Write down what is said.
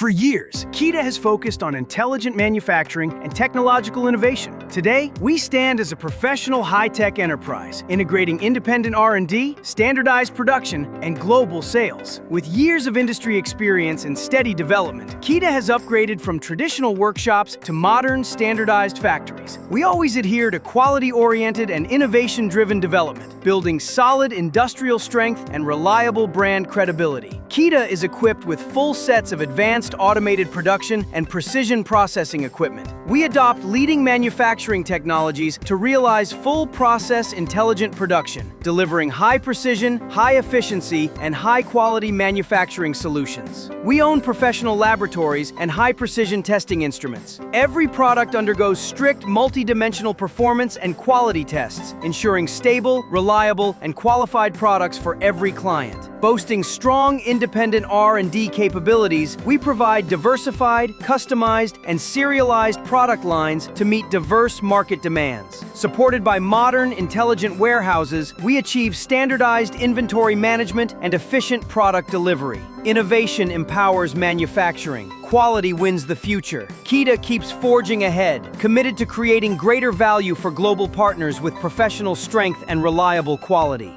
For years, Keda has focused on intelligent manufacturing and technological innovation. Today, we stand as a professional high-tech enterprise, integrating independent R&D, standardized production, and global sales. With years of industry experience and steady development, Keda has upgraded from traditional workshops to modern, standardized factories. We always adhere to quality-oriented and innovation-driven development, building solid industrial strength and reliable brand credibility. Keda is equipped with full sets of advanced automated production and precision processing equipment. We adopt leading manufacturing technologies to realize full process intelligent production, delivering high precision, high efficiency, and high quality manufacturing solutions. We own professional laboratories and high precision testing instruments. Every product undergoes strict multi-dimensional performance and quality tests, ensuring stable, reliable, and qualified products for every client. Boasting strong independent R&D capabilities, we provide diversified, customized, and serialized product lines to meet diverse market demands. Supported by modern, intelligent warehouses, we achieve standardized inventory management and efficient product delivery. Innovation empowers manufacturing. Quality wins the future. Keda keeps forging ahead, committed to creating greater value for global partners with professional strength and reliable quality.